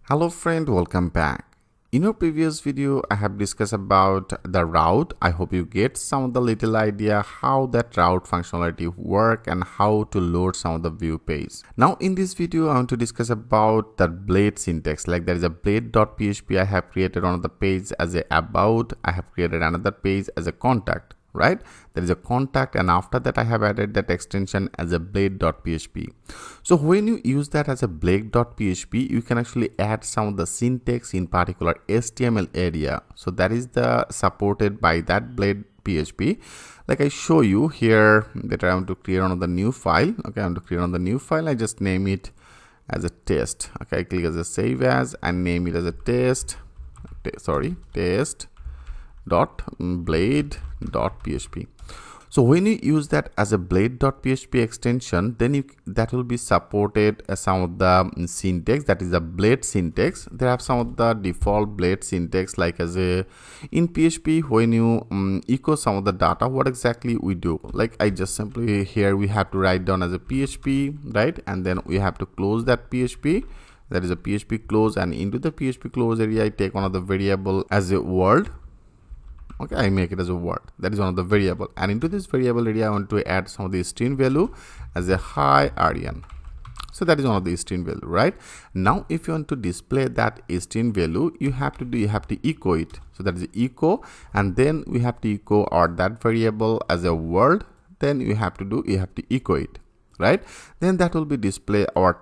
Hello friend, welcome back. In our previous video, I have discussed about the route. I hope you get some of the little idea how that route functionality work and how to load some of the view page. Now in this video, I want to discuss about the blade syntax. Like there is a blade.php I have created on the page as a about. I have created another page as a contact. Right, there is a contact, and after that I have added that extension as a blade.php. So when you use that as a blade.php, you can actually add some of the syntax in particular HTML area. So that is the supported by that blade.php. Like I show you here that I want to create another new file. Okay, I want to create another new file. I just name it as a test. Okay, I click as a save as and name it as a test. Test dot blade.php. So when you use that as a blade.php extension, then that will be supported as some of the syntax, that is the blade syntax. They have some of the default blade syntax, like as a in PHP when you echo some of the data, what exactly we do. Like I just simply here we have to write down as a PHP, right? And then we have to close that PHP. That is a PHP close, and into the PHP close area I take one of the variable as a word. Okay, I make it as a word. That is one of the variable, and into this variable area I want to add some of the string value as a high aryan. So that is one of the string value, right? Now if you want to display that string value, you have to echo it. So that is echo, and then we have to echo or that variable as a word. Then you have to echo it, right? Then that will be display our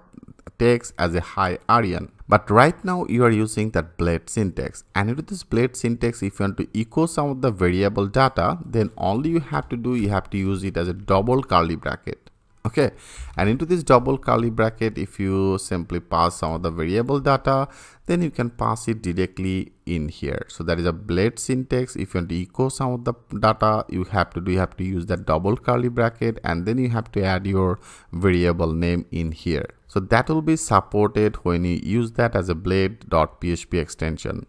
text as a high aryan. But right now you are using that blade syntax, and into this blade syntax, if you want to echo some of the variable data, then only you have to use it as a double curly bracket. Okay, and into this double curly bracket, if you simply pass some of the variable data, then you can pass it directly in here. So that is a blade syntax. If you want to echo some of the data, you have to use that double curly bracket, and then you have to add your variable name in here. So that will be supported when you use that as a blade.php extension.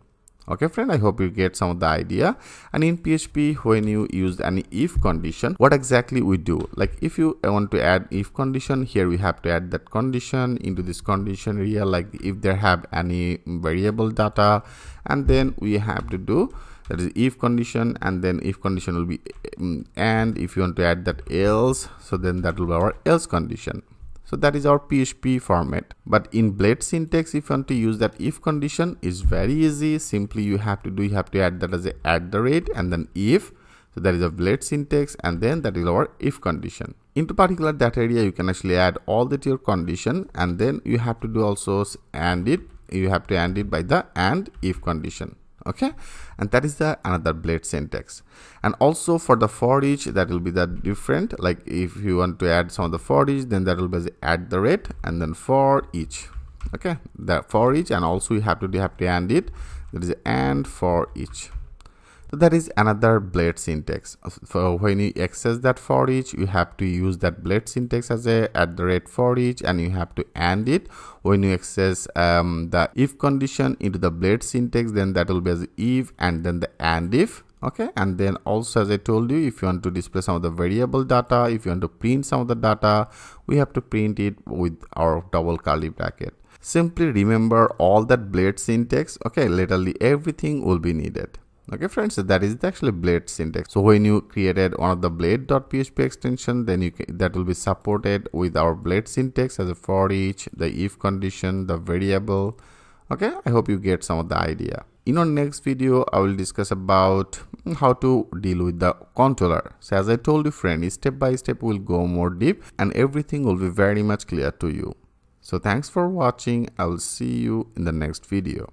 Okay friend, I hope you get some of the idea. And in PHP, when you use any if condition, what exactly we do, like if you want to add if condition, here we have to add that condition into this condition area, like if there have any variable data, and then we have to do that is if condition, and then if condition will be and if you want to add that else, so then that will be our else condition. So that is our PHP format. But in blade syntax, if you want to use that if condition, is very easy. Simply you have to add that as a @ and then if. So that is a blade syntax, and then that is our if condition. Into particular that area, you can actually add all that your condition, and then you have to do also and it. You have to end it by the and if condition. Okay, and that is the another blade syntax. And also for the for each, that will be that different. Like if you want to add some of the for each, then that will be @ and then for each. Okay, that for each, and also you have to end it. That is and for each. So that is another blade syntax. So when you access that for each, you have to use that blade syntax as a @ for each, and you have to end it. When you access the if condition into the blade syntax, then that will be as if and then the and if. Okay, and then also as I told you, if you want to display some of the variable data, if you want to print some of the data, we have to print it with our double curly bracket. Simply remember all that blade syntax. Okay, literally everything will be needed. Okay friends, so that is actually blade syntax. So when you created one of the blade.php extension, then that will be supported with our blade syntax as a for each, the if condition, the variable. Okay, I hope you get some of the idea. In our next video, I will discuss about how to deal with the controller. So as I told you friend, step by step we'll go more deep, and everything will be very much clear to you. So thanks for watching. I will see you in the next video.